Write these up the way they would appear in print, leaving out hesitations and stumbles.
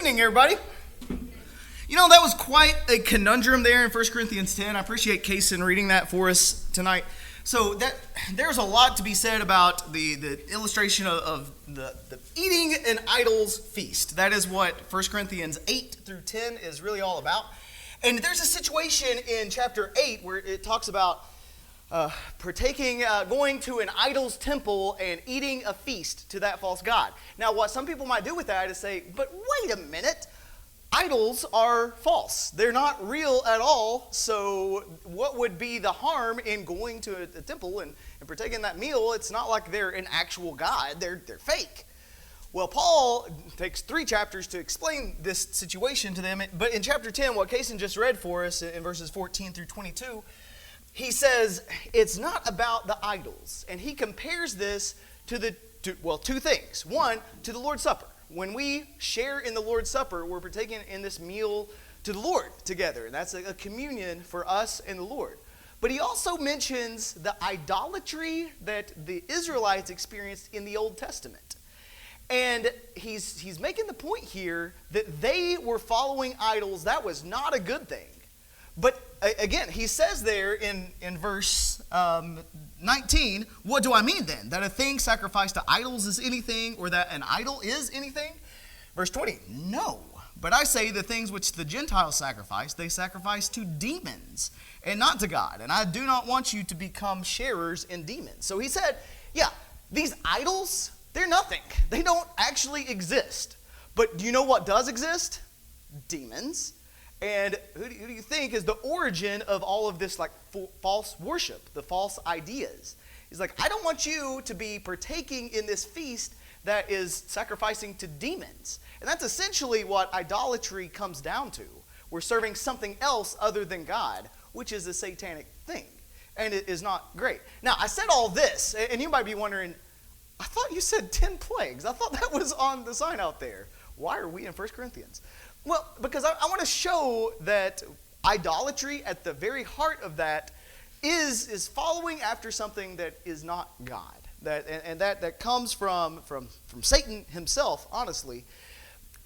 evening, everybody. You know, that was quite a conundrum there in 1 Corinthians 10. I appreciate Kason reading that for us tonight. So there's a lot to be said about the illustration of the eating an idol's feast. That is what 1 Corinthians 8 through 10 is really all about. And there's a situation in chapter 8 where it talks about going to an idol's temple and eating a feast to that false god. Now, what some people might do with that is say, but wait a minute, idols are false. They're not real at all, so what would be the harm in going to a temple and partaking that meal? It's not like they're an actual god, they're fake. Well, Paul takes 3 chapters to explain this situation to them, but in chapter 10, what Kason just read for us in verses 14 through 22, he says it's not about the idols, and he compares this to 2 things. One, to the Lord's Supper. When we share in the Lord's Supper, we're partaking in this meal to the Lord together, and that's a communion for us and the Lord. But he also mentions the idolatry that the Israelites experienced in the Old Testament. And he's making the point here that they were following idols. That was not a good thing. But again, he says there in verse 19, what do I mean then? That a thing sacrificed to idols is anything, or that an idol is anything? Verse 20, no. But I say the things which the Gentiles sacrifice, they sacrifice to demons and not to God. And I do not want you to become sharers in demons. So he said, yeah, these idols, they're nothing. They don't actually exist. But do you know what does exist? Demons. And who do you think is the origin of all of this false worship, the false ideas? He's like, I don't want you to be partaking in this feast that is sacrificing to demons. And that's essentially what idolatry comes down to. We're serving something else other than God, which is a satanic thing. And it is not great. Now, I said all this, and you might be wondering, I thought you said 10 plagues. I thought that was on the sign out there. Why are we in 1 Corinthians? Well, because I want to show that idolatry at the very heart of that is following after something that is not God. That comes from Satan himself, honestly.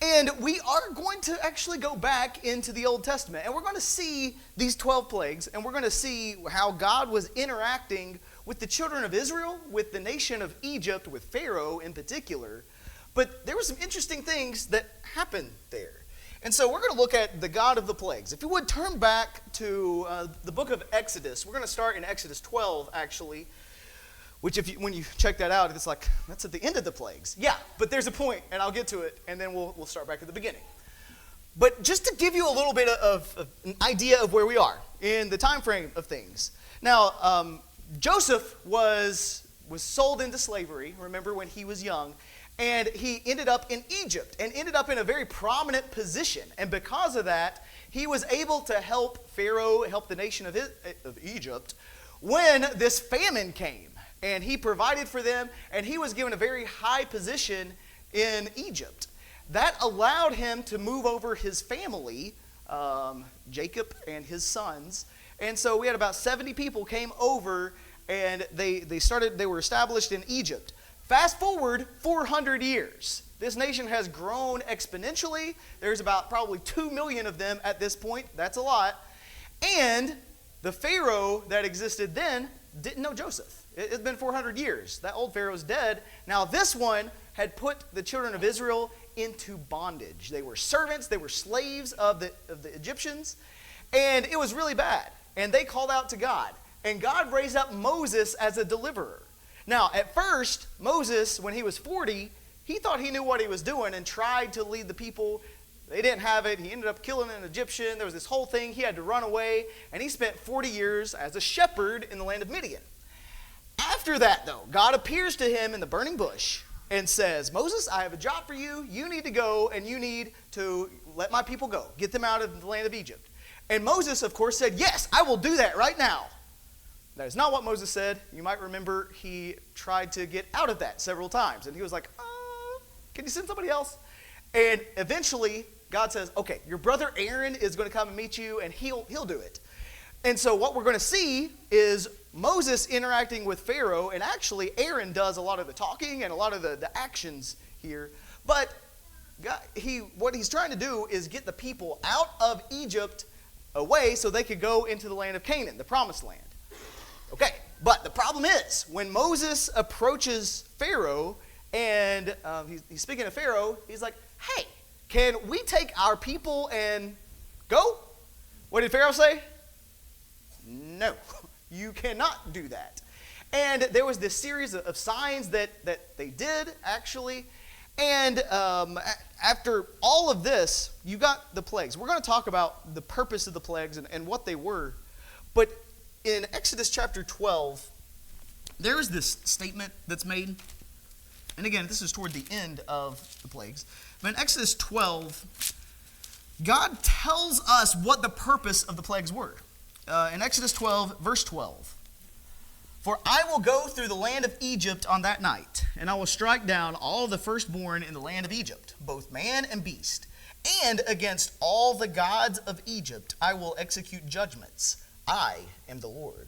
And we are going to actually go back into the Old Testament. And we're going to see these 12 plagues. And we're going to see how God was interacting with the children of Israel, with the nation of Egypt, with Pharaoh in particular. But there were some interesting things that happened there. And so we're going to look at the God of the plagues. If you would turn back to the book of Exodus. We're going to start in Exodus 12, actually. Which, when you check that out, it's like, that's at the end of the plagues. Yeah, but there's a point, and I'll get to it, and then we'll start back at the beginning. But just to give you a little bit of an idea of where we are in the time frame of things. Now, Joseph was sold into slavery, remember, when he was young. And he ended up in Egypt and ended up in a very prominent position. And because of that, he was able to help Pharaoh, help the nation of Egypt, when this famine came. And he provided for them, and he was given a very high position in Egypt. That allowed him to move over his family, Jacob and his sons. And so we had about 70 people came over, and they were established in Egypt. Fast forward 400 years. This nation has grown exponentially. There's about probably 2 million of them at this point. That's a lot. And the Pharaoh that existed then didn't know Joseph. It's been 400 years. That old Pharaoh's dead. Now this one had put the children of Israel into bondage. They were servants. They were slaves of the Egyptians. And it was really bad. And they called out to God. And God raised up Moses as a deliverer. Now, at first, Moses, when he was 40, he thought he knew what he was doing and tried to lead the people. They didn't have it. He ended up killing an Egyptian. There was this whole thing. He had to run away, and he spent 40 years as a shepherd in the land of Midian. After that, though, God appears to him in the burning bush and says, Moses, I have a job for you. You need to go, and you need to let my people go. Get them out of the land of Egypt. And Moses, of course, said, yes, I will do that right now. That is not what Moses said. You might remember he tried to get out of that several times. And he was like, can you send somebody else? And eventually, God says, okay, your brother Aaron is going to come and meet you, and he'll do it. And so what we're going to see is Moses interacting with Pharaoh, and actually Aaron does a lot of the talking and a lot of the actions here. But what he's trying to do is get the people out of Egypt away so they could go into the land of Canaan, the promised land. Okay, but the problem is, when Moses approaches Pharaoh, and he's speaking to Pharaoh, he's like, hey, can we take our people and go? What did Pharaoh say? No, you cannot do that. And there was this series of signs that they did, actually. And after all of this, you got the plagues. We're going to talk about the purpose of the plagues and what they were. But in Exodus chapter 12, there is this statement that's made. And again, this is toward the end of the plagues. But in Exodus 12, God tells us what the purpose of the plagues were. In Exodus 12, verse 12. For I will go through the land of Egypt on that night, and I will strike down all the firstborn in the land of Egypt, both man and beast. And against all the gods of Egypt I will execute judgments. I am the Lord.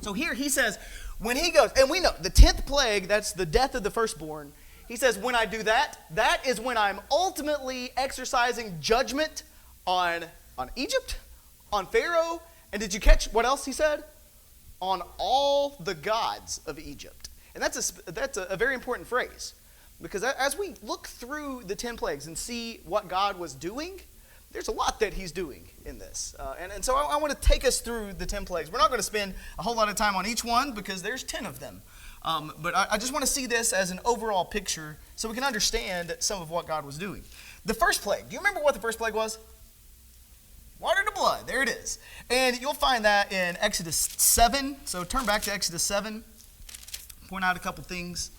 So here he says, when he goes, and we know the 10th plague, that's the death of the firstborn. He says, when I do that, that is when I'm ultimately exercising judgment on Egypt, on Pharaoh, and did you catch what else he said? On all the gods of Egypt. And that's a very important phrase, because as we look through the 10 plagues and see what God was doing, there's a lot that he's doing in this. And so I want to take us through the 10 plagues. We're not going to spend a whole lot of time on each one because there's 10 of them. But I just want to see this as an overall picture so we can understand some of what God was doing. The first plague, do you remember what the first plague was? Water to blood, there it is. And you'll find that in Exodus 7. So turn back to Exodus 7. Point out a couple things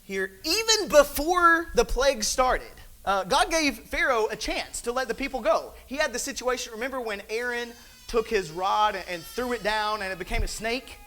here. Even before the plague started, God gave Pharaoh a chance to let the people go. He had the situation, remember when Aaron took his rod and threw it down and it became a snake?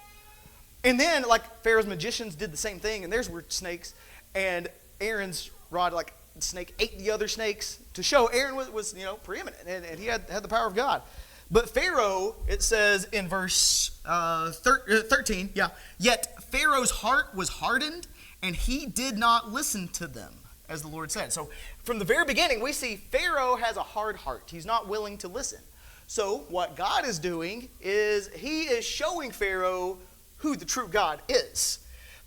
And then, Pharaoh's magicians did the same thing, and theirs were snakes. And Aaron's rod, the snake ate the other snakes to show Aaron was preeminent, and he had the power of God. But Pharaoh, it says in verse 13, yet Pharaoh's heart was hardened, and he did not listen to them, as the Lord said. So from the very beginning, we see Pharaoh has a hard heart. He's not willing to listen. So what God is doing is he is showing Pharaoh who the true God is.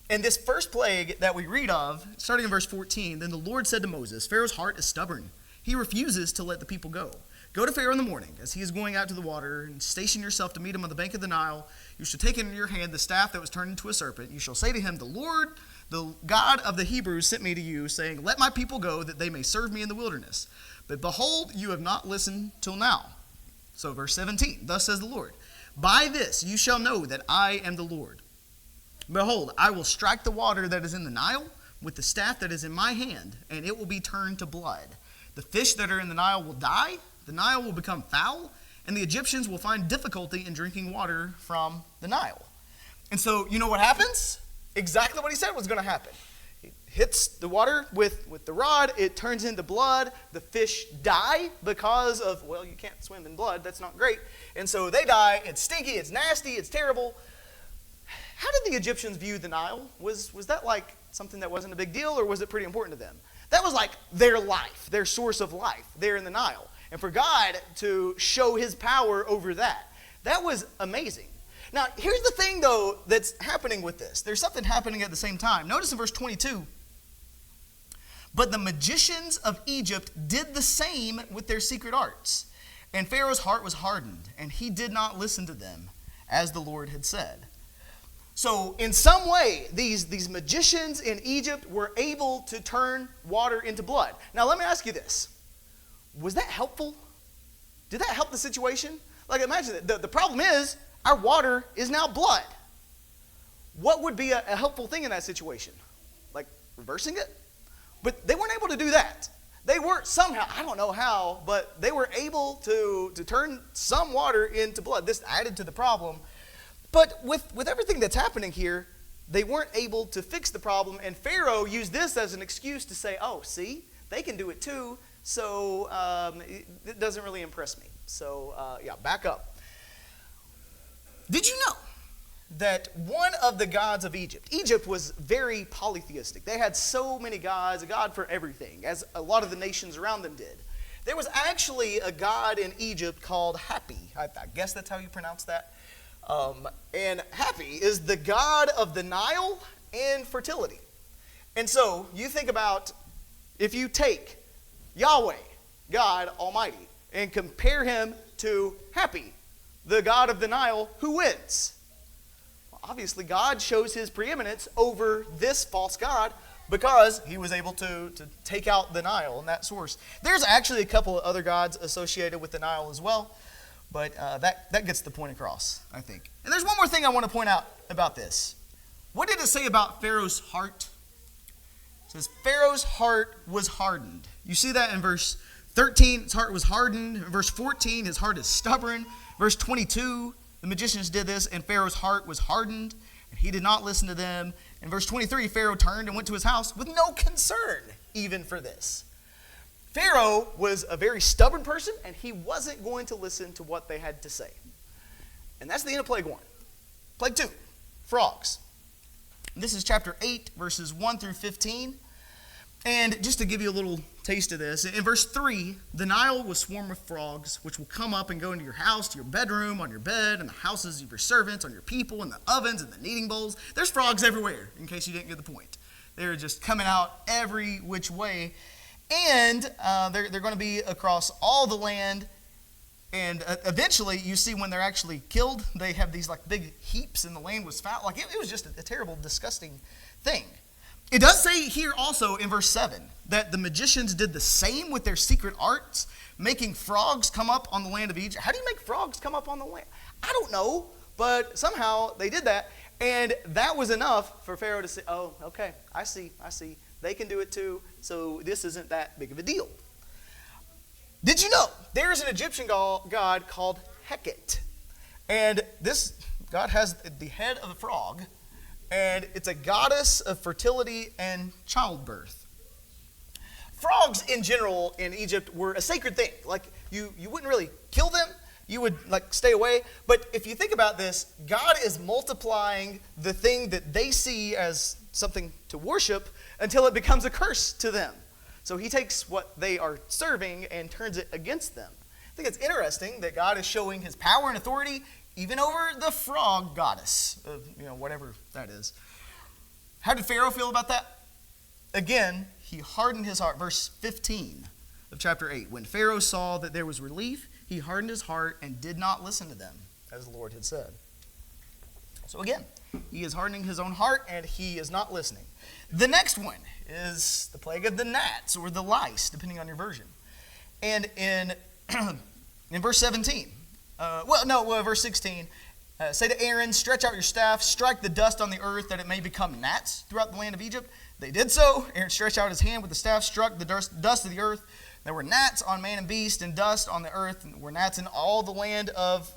And this first plague that we read of, starting in verse 14, then the Lord said to Moses, Pharaoh's heart is stubborn. He refuses to let the people go. Go to Pharaoh in the morning, as he is going out to the water, and station yourself to meet him on the bank of the Nile. You shall take in your hand the staff that was turned into a serpent. You shall say to him, the Lord, the God of the Hebrews, sent me to you, saying, let my people go, that they may serve me in the wilderness. But behold, you have not listened till now. So verse 17, thus says the Lord, by this you shall know that I am the Lord. Behold, I will strike the water that is in the Nile with the staff that is in my hand, and it will be turned to blood. The fish that are in the Nile will die, the Nile will become foul, and the Egyptians will find difficulty in drinking water from the Nile. And so, you know what happens? Exactly what he said was going to happen. He hits the water with the rod, it turns into blood, the fish die because of, you can't swim in blood, that's not great. And so they die, it's stinky, it's nasty, it's terrible. How did the Egyptians view the Nile? Was that something that wasn't a big deal, or was it pretty important to them? That was their life, their source of life, there in the Nile. And for God to show his power over that was amazing. Now, here's the thing, though, that's happening with this. There's something happening at the same time. Notice in verse 22, but the magicians of Egypt did the same with their secret arts. And Pharaoh's heart was hardened, and he did not listen to them, as the Lord had said. So in some way, these magicians in Egypt were able to turn water into blood. Now let me ask you this. Was that helpful? Did that help the situation? Imagine that. The problem is, our water is now blood. What would be a helpful thing in that situation? Reversing it? But they weren't able to do that. They were somehow, I don't know how, but they were able to turn some water into blood. This added to the problem. But with everything that's happening here, they weren't able to fix the problem, and Pharaoh used this as an excuse to say, oh, see, they can do it too, so it doesn't really impress me. So, back up. Did you know that one of the gods of Egypt was very polytheistic. They had so many gods, a god for everything, as a lot of the nations around them did. There was actually a god in Egypt called Hapi. I guess that's how you pronounce that. And Hapi is the god of the Nile and fertility. And so you think about if you take Yahweh, God Almighty, and compare him to Hapi, the god of the Nile, who wins? Well, obviously, God shows his preeminence over this false god because he was able to take out the Nile and that source. There's actually a couple of other gods associated with the Nile as well, but that gets the point across, I think. And there's one more thing I want to point out about this. What did it say about Pharaoh's heart? It says Pharaoh's heart was hardened. You see that in verse 13, his heart was hardened. In verse 14, his heart is stubborn. Verse 22, the magicians did this, and Pharaoh's heart was hardened, and he did not listen to them. In verse 23, Pharaoh turned and went to his house with no concern even for this. Pharaoh was a very stubborn person, and he wasn't going to listen to what they had to say. And that's the end of plague 1. Plague 2, frogs. This is chapter 8, verses 1 through 15. And just to give you a little taste of this, in verse 3, the Nile will swarm with frogs, which will come up and go into your house, to your bedroom, on your bed, and the houses of your servants, on your people, in the ovens, and the kneading bowls. There's frogs everywhere, in case you didn't get the point. They're just coming out every which way. And they're going to be across all the land. And eventually, you see when they're actually killed, they have these like big heaps, and the land was foul. Like it was just a terrible, disgusting thing. It does say here also in verse 7 that the magicians did the same with their secret arts, making frogs come up on the land of Egypt. How do you make frogs come up on the land? I don't know, but somehow they did that. And that was enough for Pharaoh to say, oh, okay, I see. They can do it too, so this isn't that big of a deal. Did you know there's an Egyptian god called Hecate? And this god has the head of a frog, and it's a goddess of fertility and childbirth. Frogs in general in Egypt were a sacred thing. Like you wouldn't really kill them. You would like stay away. But if you think about this, God is multiplying the thing that they see as something to worship until it becomes a curse to them. So he takes what they are serving and turns it against them. I think it's interesting that God is showing his power and authority even over the frog goddess, whatever that is. How did Pharaoh feel about that? Again, he hardened his heart. Verse 15 of chapter 8. When Pharaoh saw that there was relief, he hardened his heart and did not listen to them, as the Lord had said. So again, he is hardening his own heart and he is not listening. The next one is the plague of the gnats or the lice, depending on your version. And in verse 17, verse 16, say to Aaron, stretch out your staff, strike the dust on the earth that it may become gnats throughout the land of Egypt. They did so. Aaron stretched out his hand with the staff, struck the dust of the earth. There were gnats on man and beast, and dust on the earth, and were gnats in all the land of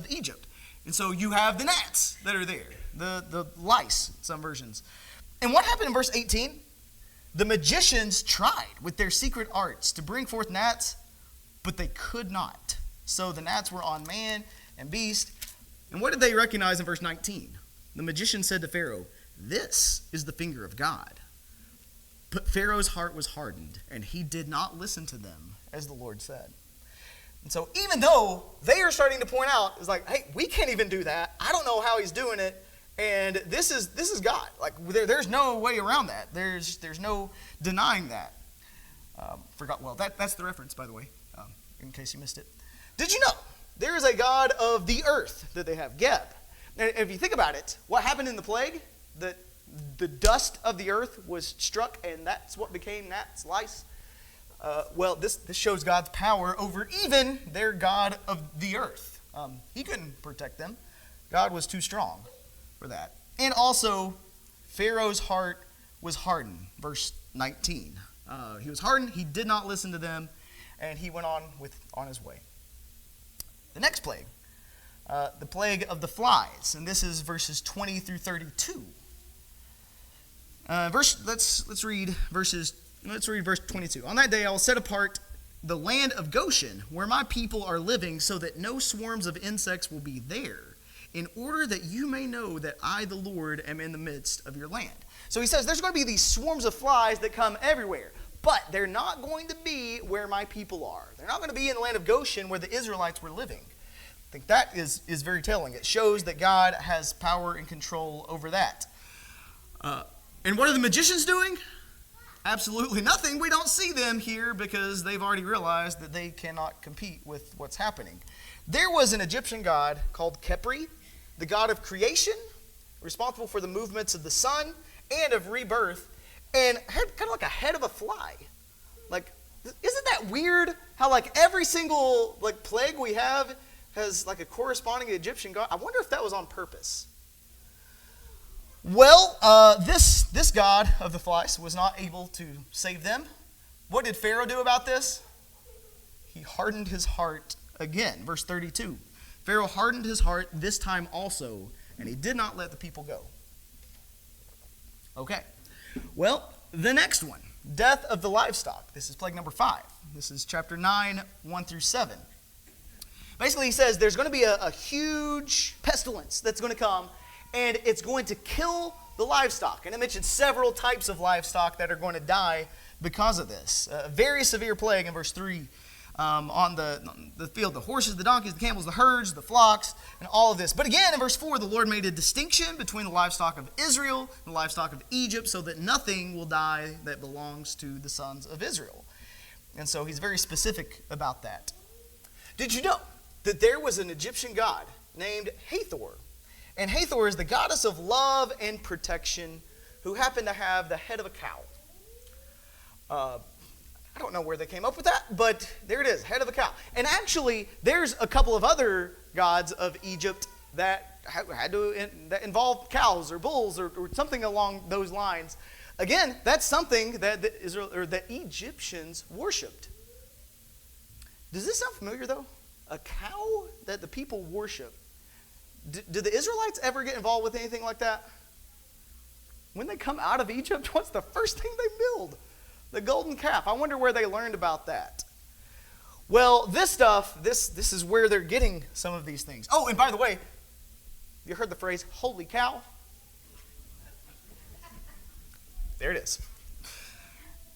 Egypt. And so you have the gnats that are there, the lice, some versions. And what happened in verse 18? The magicians tried with their secret arts to bring forth gnats, but they could not. So the gnats were on man and beast. And what did they recognize in verse 19? The magician said to Pharaoh, "This is the finger of God." But Pharaoh's heart was hardened, and he did not listen to them, as the Lord said. And so even though they are starting to point out, it's like, hey, we can't even do that. I don't know how he's doing it. And this is God. Like there's no way around that. There's no denying that. That's the reference, by the way, in case you missed it. Did you know there is a god of the earth that they have, Geb? And if you think about it, what happened in the plague? That the dust of the earth was struck, and that's what became gnats, lice. This shows God's power over even their god of the earth. He couldn't protect them. God was too strong for that. And also, Pharaoh's heart was hardened. Verse 19. He was hardened. He did not listen to them, and he went on his way. The next plague, the plague of the flies, and this is verses 20 through 32. Let's read verse 22. On that day I will set apart the land of Goshen, where my people are living, so that no swarms of insects will be there. in order that you may know that I, the Lord, am in the midst of your land. So he says there's going to be these swarms of flies that come everywhere, but they're not going to be where my people are. They're not going to be in the land of Goshen where the Israelites were living. I think that is very telling. It shows that God has power and control over that. And what are the magicians doing? Absolutely nothing. We don't see them here because they've already realized that they cannot compete with what's happening. There was an Egyptian god called Khepri, the god of creation, responsible for the movements of the sun and of rebirth, and had kind of like a head of a fly. Like, isn't that weird how like every single like plague we have has like a corresponding Egyptian god? I wonder if that was on purpose. Well, this god of the flies was not able to save them. What did Pharaoh do about this? He hardened his heart again. Verse 32. Pharaoh hardened his heart this time also, and he did not let the people go. Okay. Well, the next one, death of the livestock. This is plague number 5. This is chapter 9, 1 through 7. Basically, he says there's going to be a huge pestilence that's going to come, and it's going to kill the livestock. And it mentions several types of livestock that are going to die because of this. A very severe plague in verse 3 on the field, the horses, the donkeys, the camels, the herds, the flocks, and all of this. But again, in verse 4, the Lord made a distinction between the livestock of Israel and the livestock of Egypt so that nothing will die that belongs to the sons of Israel. And so he's very specific about that. Did you know that there was an Egyptian god named Hathor? And Hathor is the goddess of love and protection who happened to have the head of a cow. I don't know where they came up with that, but there it is, head of a cow. And actually, there's a couple of other gods of Egypt that that involved cows or bulls or something along those lines. Again, that's something that the Egyptians worshipped. Does this sound familiar, though? A cow that the people worship. Did the Israelites ever get involved with anything like that? When they come out of Egypt, what's the first thing they build? The golden calf. I wonder where they learned about that. Well, this stuff, this is where they're getting some of these things. Oh, and by the way, you heard the phrase, holy cow? There it is.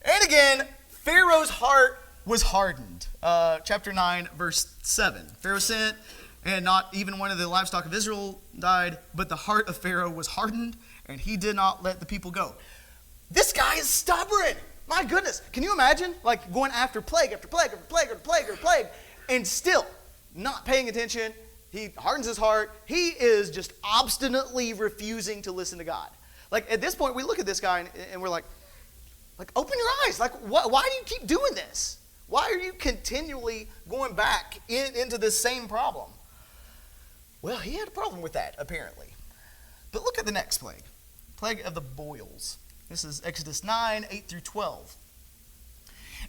And again, Pharaoh's heart was hardened. Chapter 9, verse 7. Pharaoh sent, and not even one of the livestock of Israel died, but the heart of Pharaoh was hardened, and he did not let the people go. This guy is stubborn. My goodness. Can you imagine like going after plague after plague after plague after plague after plague and still not paying attention? He hardens his heart. He is just obstinately refusing to listen to God. Like at this point, we look at this guy and we're like open your eyes. Like, why do you keep doing this? Why are you continually going back into this same problem? Well, he had a problem with that, apparently. But look at the next plague. Plague of the boils. This is Exodus 9, 8 through 12.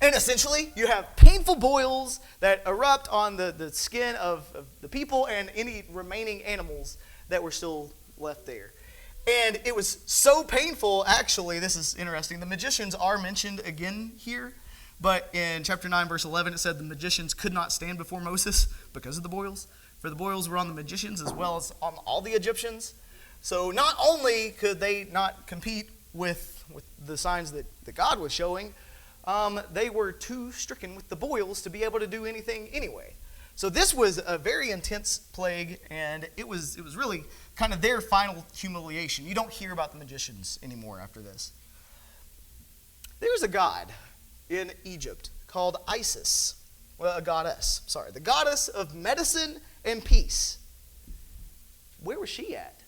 And essentially, you have painful boils that erupt on the skin of the people and any remaining animals that were still left there. And it was so painful, actually, this is interesting. The magicians are mentioned again here. But in chapter 9, verse 11, it said the magicians could not stand before Moses because of the boils. For the boils were on the magicians as well as on all the Egyptians. So not only could they not compete with the signs that God was showing, they were too stricken with the boils to be able to do anything anyway. So this was a very intense plague, and it was really kind of their final humiliation. You don't hear about the magicians anymore after this. There's a god in Egypt called Isis. Well, a goddess, sorry. The goddess of medicine and peace. Where was she at?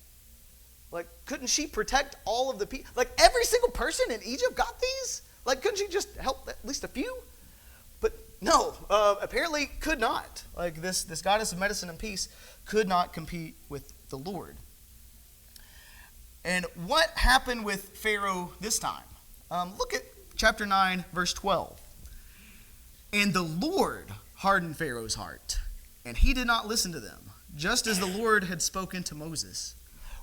Like, couldn't she protect all of the people? Like, every single person in Egypt got these? Like, couldn't she just help at least a few? But no, apparently could not. Like, this goddess of medicine and peace could not compete with the Lord. And what happened with Pharaoh this time? Look at chapter 9, verse 12. And the Lord hardened Pharaoh's heart, and he did not listen to them, just as the Lord had spoken to Moses.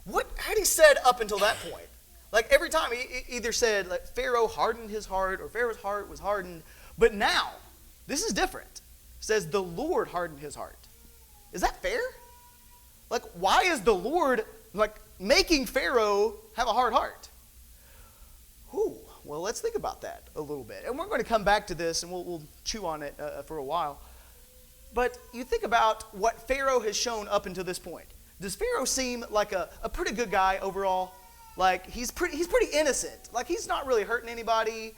What had he said up until that point? Like every time he either said like Pharaoh hardened his heart or Pharaoh's heart was hardened. But now, this is different. It says the Lord hardened his heart. Is that fair? Like, why is the Lord, like, making Pharaoh have a hard heart? Well, let's think about that a little bit. And we're going to come back to this, and we'll chew on it for a while. But you think about what Pharaoh has shown up until this point. Does Pharaoh seem like a pretty good guy overall? Like, he's pretty innocent. Like, he's not really hurting anybody.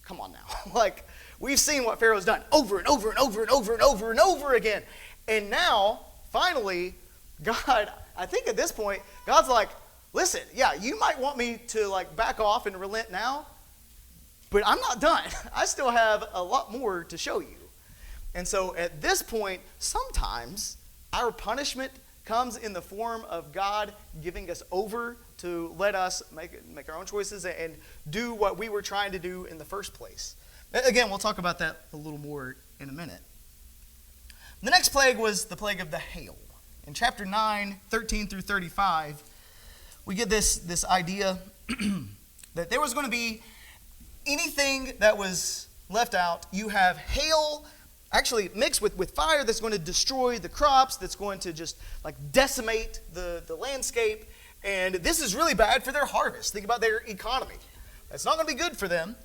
Come on now. Like, we've seen what Pharaoh's done over and over and over and over and over and over again. And now, finally, God, I think at this point, God's like, listen, yeah, you might want me to like back off and relent now, but I'm not done. I still have a lot more to show you. And so at this point, sometimes our punishment comes in the form of God giving us over to let us make our own choices and do what we were trying to do in the first place. Again, we'll talk about that a little more in a minute. The next plague was the plague of the hail. In chapter 9, 13 through 35, we get this idea that there was going to be anything that was left out. You have hail actually mixed with fire that's going to destroy the crops, that's going to just like decimate the landscape. And this is really bad for their harvest. Think about their economy. That's not going to be good for them.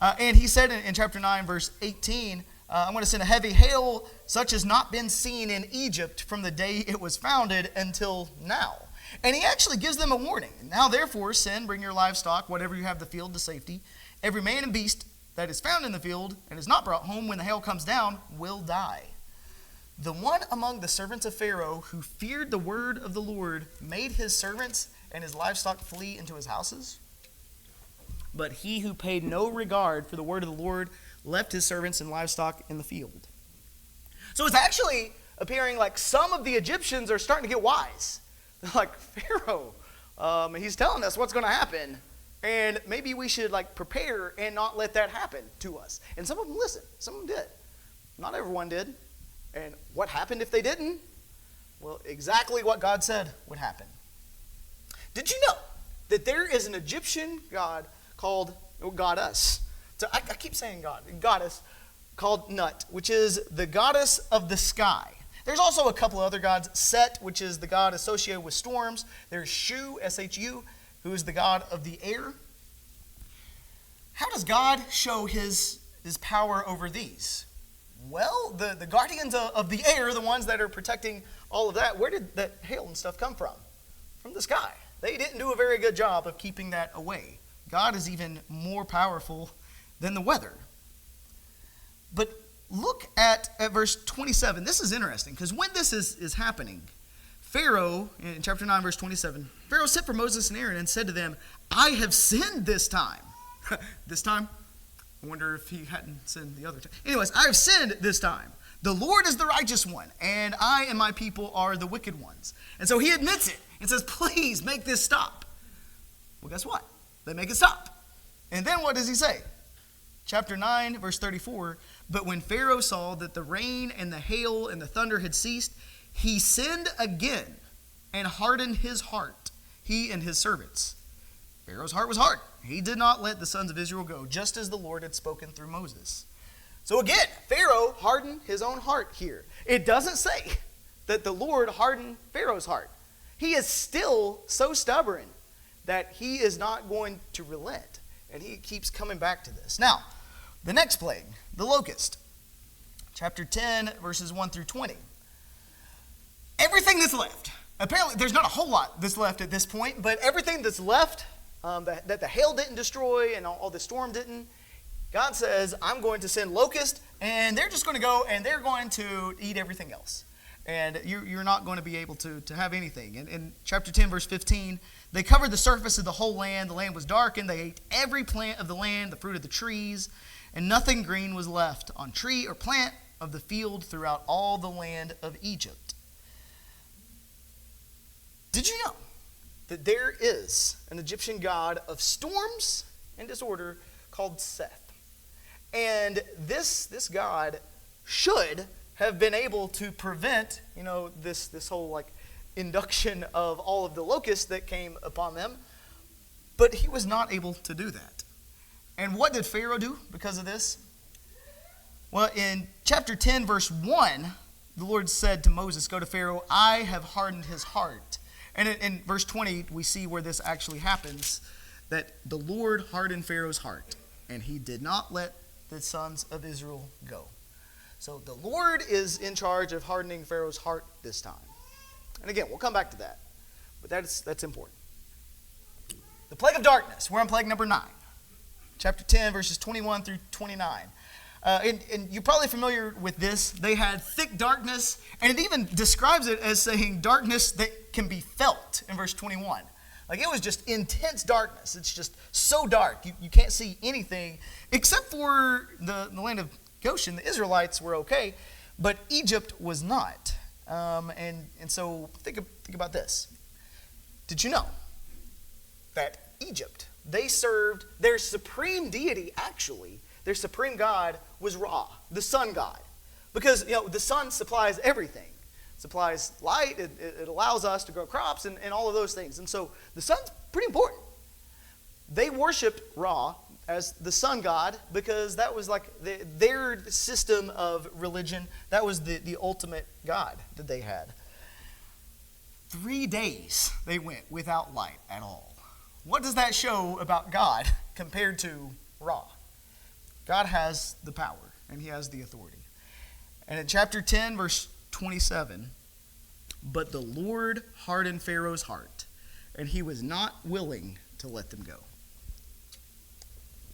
And he said in chapter 9, verse 18, I'm going to send a heavy hail such as not been seen in Egypt from the day it was founded until now. And he actually gives them a warning. Now therefore send, bring your livestock, whatever you have the field to safety. Every man and beast that is found in the field and is not brought home when the hail comes down will die. The one among the servants of Pharaoh who feared the word of the Lord made his servants and his livestock flee into his houses. But he who paid no regard for the word of the Lord left his servants and livestock in the field. So it's actually appearing like some of the Egyptians are starting to get wise. They're like, Pharaoh, he's telling us what's going to happen, and maybe we should like prepare and not let that happen to us. And some of them listened. Some of them did. Not everyone did. And what happened if they didn't? Well, exactly what God said would happen. Did you know that there is an Egyptian god called goddess? So I keep saying goddess, called Nut, which is the goddess of the sky. There's also a couple other gods. Set, which is the god associated with storms. There's Shu, S-H-U, who is the god of the air. How does God show his power over these? Well, the guardians of the air, the ones that are protecting all of that, where did that hail and stuff come from? From the sky. They didn't do a very good job of keeping that away. God is even more powerful than the weather. But look at verse 27. This is interesting because when this is happening, Pharaoh, in chapter 9, verse 27, Pharaoh sent for Moses and Aaron and said to them, I have sinned this time. This time? I wonder if he hadn't sinned the other time. Anyways, I have sinned this time. The Lord is the righteous one, and I and my people are the wicked ones. And so he admits it and says, please make this stop. Well, guess what? They make it stop. And then what does he say? Chapter 9, verse 34, but when Pharaoh saw that the rain and the hail and the thunder had ceased, he sinned again and hardened his heart, he and his servants. Pharaoh's heart was hard. He did not let the sons of Israel go, just as the Lord had spoken through Moses. So again, Pharaoh hardened his own heart here. It doesn't say that the Lord hardened Pharaoh's heart. He is still so stubborn that he is not going to relent. And he keeps coming back to this. Now, the next plague, the locust. Chapter 10, verses 1 through 20. Everything that's left. Apparently, there's not a whole lot that's left at this point, but everything that's left that the hail didn't destroy and all the storm didn't, God says, I'm going to send locusts, and they're just going to go and they're going to eat everything else. And you're not going to be able to have anything. In chapter 10, verse 15, they covered the surface of the whole land. The land was darkened. They ate every plant of the land, the fruit of the trees, and nothing green was left on tree or plant of the field throughout all the land of Egypt. Did you know that there is an Egyptian god of storms and disorder called Seth? And this god should have been able to prevent, this whole like induction of all of the locusts that came upon them, but he was not able to do that. And what did Pharaoh do because of this? Well, in chapter 10, verse 1, the Lord said to Moses, go to Pharaoh, I have hardened his heart. And in verse 20, we see where this actually happens, that the Lord hardened Pharaoh's heart, and he did not let the sons of Israel go. So the Lord is in charge of hardening Pharaoh's heart this time. And again, we'll come back to that, but that's important. The plague of darkness, we're on plague number 9. Chapter 10, verses 21 through 29. And you're probably familiar with this. They had thick darkness, and it even describes it as saying darkness that can be felt in verse 21. Like, it was just intense darkness. It's just so dark. You can't see anything except for the land of Goshen. The Israelites were okay, but Egypt was not. And so think about this. Did you know that Egypt, they served their supreme deity, actually, their supreme god was Ra, the sun god. Because, the sun supplies everything. It supplies light, it allows us to grow crops and all of those things. And so the sun's pretty important. They worshiped Ra as the sun god because that was like their system of religion. That was the ultimate god that they had. 3 days they went without light at all. What does that show about God compared to Ra? God has the power and he has the authority. And in chapter 10, verse 27, but the Lord hardened Pharaoh's heart, and he was not willing to let them go.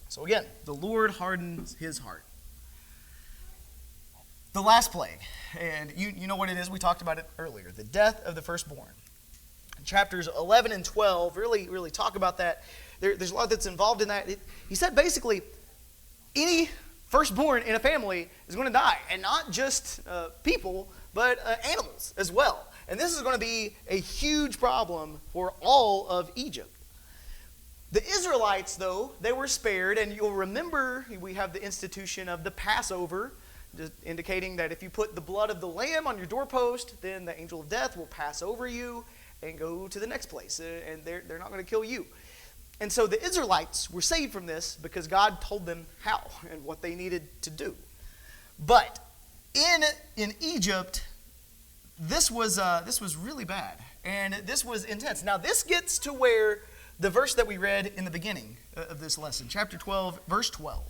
So again, the Lord hardened his heart. The last plague, and you know what it is, we talked about it earlier, the death of the firstborn. Chapters 11 and 12 really talk about that. There's a lot that's involved in that. He said basically, any firstborn in a family is going to die, and not just people, but animals as well. And this is going to be a huge problem for all of Egypt. The Israelites, though, they were spared, and you'll remember we have the institution of the Passover, just indicating that if you put the blood of the lamb on your doorpost, then the angel of death will pass over you and go to the next place, and they're not going to kill you. And so the Israelites were saved from this because God told them how and what they needed to do. But in Egypt, this was really bad, and this was intense. Now this gets to where the verse that we read in the beginning of this lesson, chapter 12, verse 12.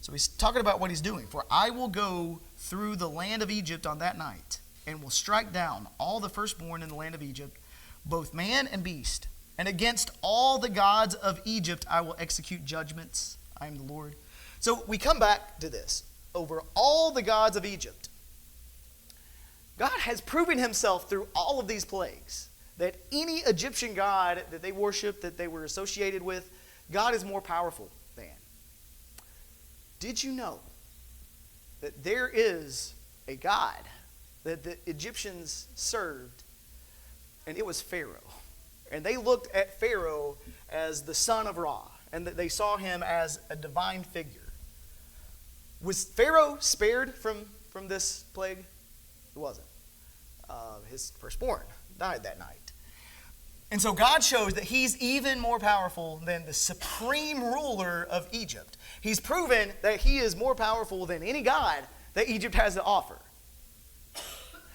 So he's talking about what he's doing. For I will go through the land of Egypt on that night, and will strike down all the firstborn in the land of Egypt, both man and beast. And against all the gods of Egypt I will execute judgments. I am the Lord. So we come back to this. Over all the gods of Egypt, God has proven himself through all of these plagues that any Egyptian god that they worshiped, that they were associated with, God is more powerful than. Did you know that there is a god that the Egyptians served, and it was Pharaoh? And they looked at Pharaoh as the son of Ra, and that they saw him as a divine figure. Was Pharaoh spared from this plague? It wasn't. His firstborn died that night. And so God shows that he's even more powerful than the supreme ruler of Egypt. He's proven that he is more powerful than any god that Egypt has to offer.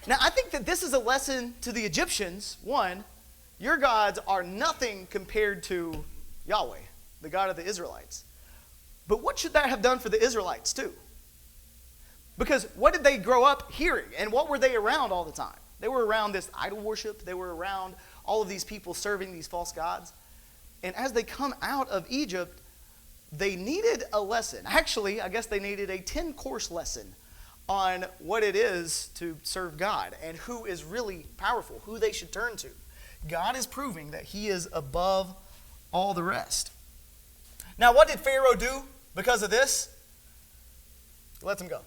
Now, I think that this is a lesson to the Egyptians. One, your gods are nothing compared to Yahweh, the God of the Israelites. But what should that have done for the Israelites too? Because what did they grow up hearing? And what were they around all the time? They were around this idol worship. They were around all of these people serving these false gods. And as they come out of Egypt, they needed a lesson. Actually, I guess they needed a 10-course lesson on what it is to serve God and who is really powerful, who they should turn to. God is proving that he is above all the rest. Now, what did Pharaoh do because of this? He lets them go.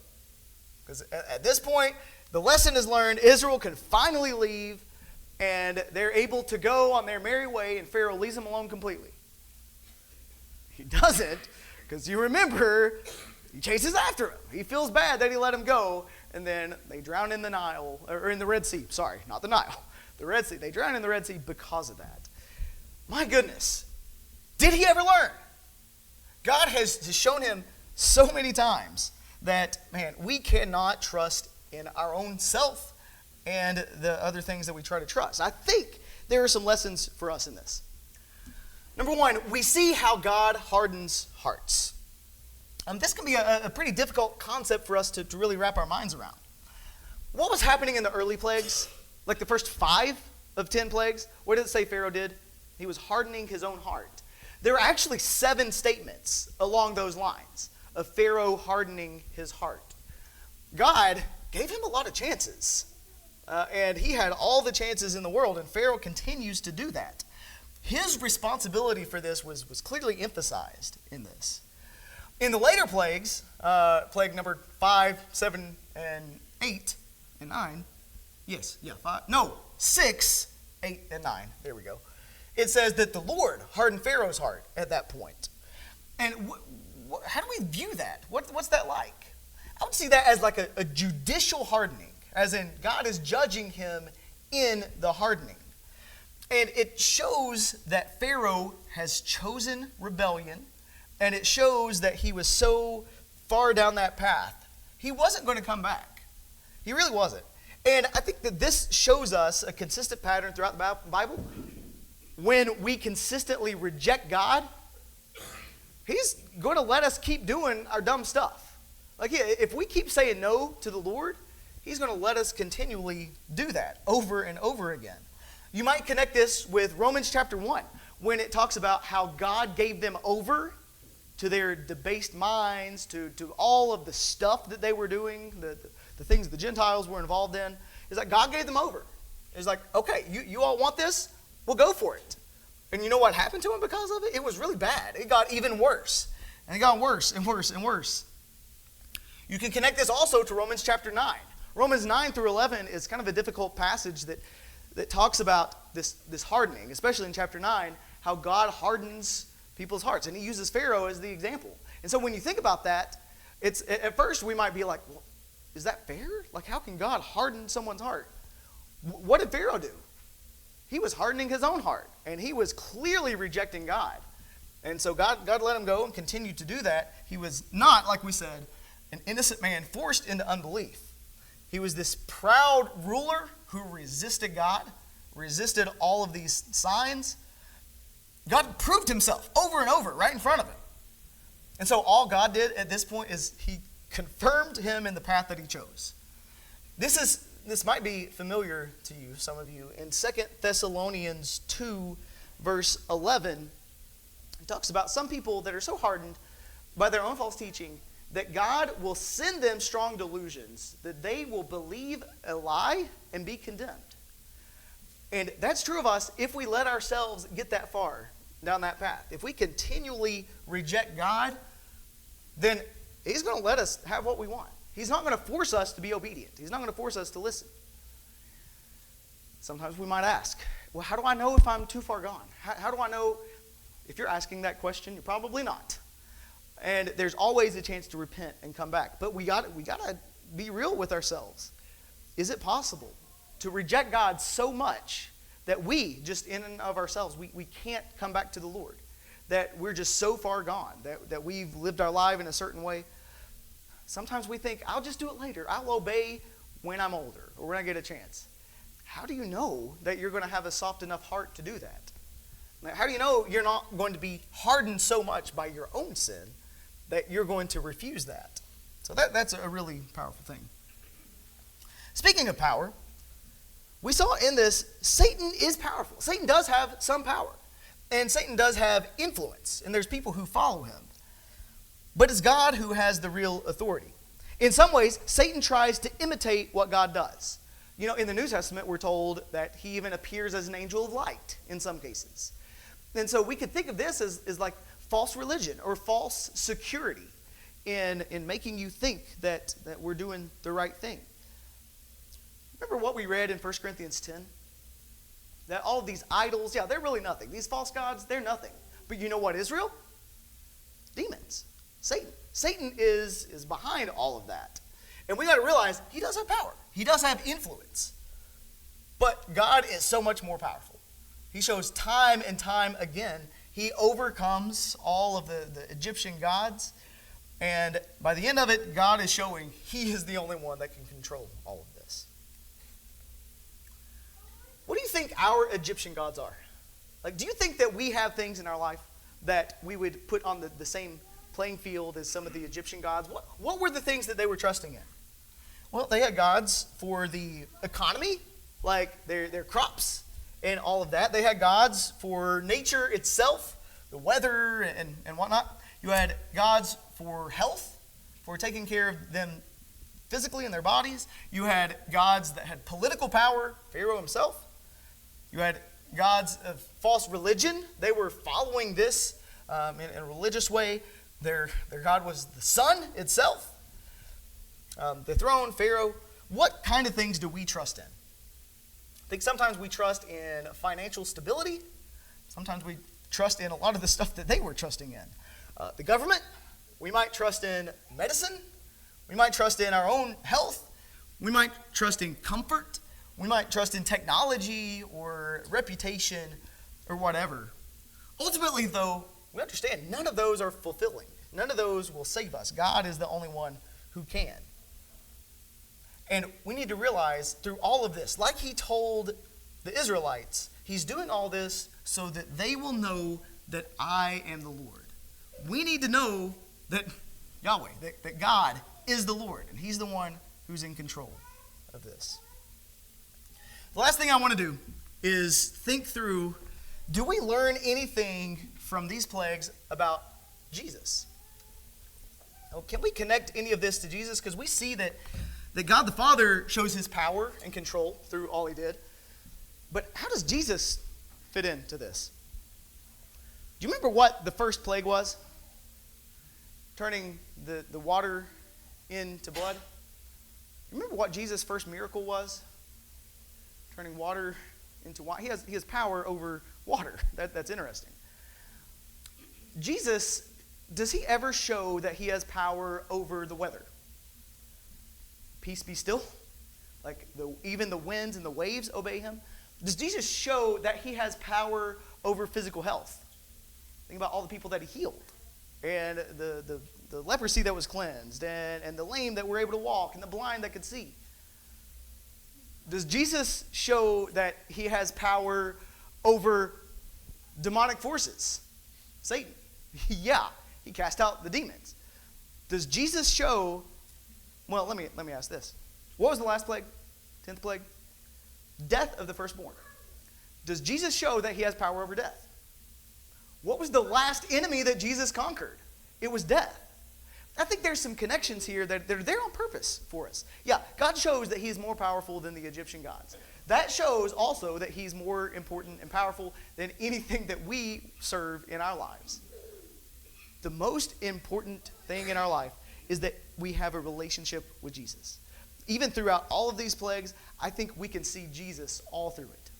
Because at this point, the lesson is learned. Israel can finally leave, and they're able to go on their merry way, and Pharaoh leaves them alone completely. He doesn't, because you remember, he chases after him. He feels bad that he let him go, and then they drown in the Nile, or in the Red Sea. Sorry, not the Nile. The Red Sea. They drown in the Red Sea because of that. My goodness. Did he ever learn? God has shown him so many times that, man, we cannot trust in our own self and the other things that we try to trust. I think there are some lessons for us in this. Number one, we see how God hardens hearts. This can be a pretty difficult concept for us to really wrap our minds around. What was happening in the early plagues? Like the first 5 of 10 plagues? What did it say Pharaoh did? He was hardening his own heart. There are actually 7 statements along those lines of Pharaoh hardening his heart. God gave him a lot of chances. And he had all the chances in the world, and Pharaoh continues to do that. His responsibility for this was clearly emphasized in this. In the later plagues, plague number 5, 7, and 8, and 9, 6, 8, and 9, there we go. It says that the Lord hardened Pharaoh's heart at that point. And how do we view that? What's that like? I would see that as like a judicial hardening, as in God is judging him in the hardening. And it shows that Pharaoh has chosen rebellion, and it shows that he was so far down that path, he wasn't going to come back. He really wasn't. And I think that this shows us a consistent pattern throughout the Bible. When we consistently reject God, he's going to let us keep doing our dumb stuff. Like, if we keep saying no to the Lord, he's going to let us continually do that over and over again. You might connect this with Romans chapter 1, when it talks about how God gave them over to their debased minds, to all of the stuff that they were doing, the things the Gentiles were involved in. It's like God gave them over. It's like, okay, you all want this? Well, go for it. And you know what happened to him because of it? It was really bad. It got even worse. And it got worse and worse and worse. You can connect this also to Romans chapter 9. Romans 9 through 11 is kind of a difficult passage that talks about this hardening, especially in chapter 9, how God hardens people's hearts. And he uses Pharaoh as the example. And so when you think about that, it's at first we might be like, well, is that fair? Like, how can God harden someone's heart? What did Pharaoh do? He was hardening his own heart, and he was clearly rejecting God. And so God let him go and continued to do that. He was not, like we said, an innocent man forced into unbelief. He was this proud ruler who resisted God, resisted all of these signs. God proved himself over and over right in front of him. And so all God did at this point is he confirmed him in the path that he chose. This might be familiar to you, some of you. In 2 Thessalonians 2, verse 11, it talks about some people that are so hardened by their own false teaching that God will send them strong delusions, that they will believe a lie and be condemned. And that's true of us if we let ourselves get that far down that path. If we continually reject God, then he's going to let us have what we want. He's not going to force us to be obedient. He's not going to force us to listen. Sometimes we might ask, well, how do I know if I'm too far gone? How do I know? If you're asking that question, you're probably not. And there's always a chance to repent and come back. But we got to be real with ourselves. Is it possible to reject God so much that we, just in and of ourselves, we can't come back to the Lord? That we're just so far gone, that we've lived our life in a certain way? Sometimes we think, I'll just do it later. I'll obey when I'm older or when I get a chance. How do you know that you're going to have a soft enough heart to do that? Now, how do you know you're not going to be hardened so much by your own sin that you're going to refuse that? So that's a really powerful thing. Speaking of power, we saw in this, Satan is powerful. Satan does have some power. And Satan does have influence. And there's people who follow him. But it's God who has the real authority. In some ways, Satan tries to imitate what God does. You know, in the New Testament, we're told that he even appears as an angel of light in some cases. And so we could think of this as like false religion or false security in making you think that we're doing the right thing. Remember what we read in 1 Corinthians 10? That all of these idols, they're really nothing. These false gods, they're nothing. But you know what is real? Demons. Satan. Satan is behind all of that. And we got to realize he does have power. He does have influence. But God is so much more powerful. He shows time and time again, he overcomes all of the Egyptian gods. And by the end of it, God is showing he is the only one that can control all of this. What do you think our Egyptian gods are? Like, do you think that we have things in our life that we would put on the same playing field as some of the Egyptian gods? What were the things that they were trusting in? Well, they had gods for the economy, like their crops and all of that. They had gods for nature itself, the weather and whatnot. You had gods for health, for taking care of them physically in their bodies. You had gods that had political power, Pharaoh himself. You had gods of false religion. They were following this in a religious way. Their god was the sun itself. The throne, Pharaoh. What kind of things do we trust in? I think sometimes we trust in financial stability. Sometimes we trust in a lot of the stuff that they were trusting in. The government. We might trust in medicine. We might trust in our own health. We might trust in comfort. We might trust in technology or reputation or whatever. Ultimately, though, we understand none of those are fulfilling. None of those will save us. God is the only one who can. And we need to realize through all of this, like he told the Israelites, he's doing all this so that they will know that I am the Lord. We need to know that Yahweh, that God is the Lord, and he's the one who's in control of this. The last thing I want to do is think through, do we learn anything from these plagues about Jesus? Oh, can we connect any of this to Jesus? Because we see that God the Father shows his power and control through all he did. But how does Jesus fit into this? Do you remember what the first plague was? Turning the water into blood. Remember what Jesus' first miracle was? Turning water into wine. He has power over water. That's interesting. Jesus, does he ever show that he has power over the weather? Peace be still. Like even the winds and the waves obey him. Does Jesus show that he has power over physical health? Think about all the people that he healed. And the leprosy that was cleansed, and the lame that were able to walk, and the blind that could see. Does Jesus show that he has power over demonic forces? Satan. Yeah, he cast out the demons. Does Jesus show, well, let me ask this. What was the last plague? 10th plague? Death of the firstborn. Does Jesus show that he has power over death? What was the last enemy that Jesus conquered? It was death. I think there's some connections here that are there on purpose for us. Yeah, God shows that he's more powerful than the Egyptian gods. That shows also that he's more important and powerful than anything that we serve in our lives. The most important thing in our life is that we have a relationship with Jesus. Even throughout all of these plagues, I think we can see Jesus all through it.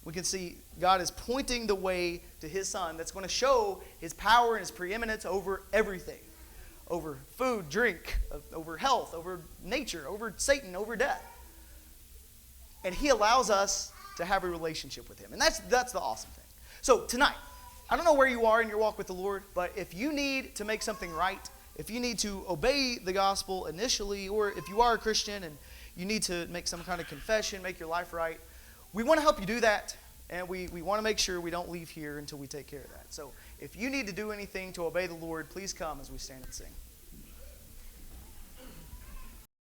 We can see God is pointing the way to his son that's going to show his power and his preeminence over everything. Over food, drink, over health, over nature, over Satan, over death. And he allows us to have a relationship with him. And that's the awesome thing. So tonight, I don't know where you are in your walk with the Lord, but if you need to make something right, if you need to obey the gospel initially, or if you are a Christian and you need to make some kind of confession, make your life right, we want to help you do that, and we want to make sure we don't leave here until we take care of that. So if you need to do anything to obey the Lord, please come as we stand and sing.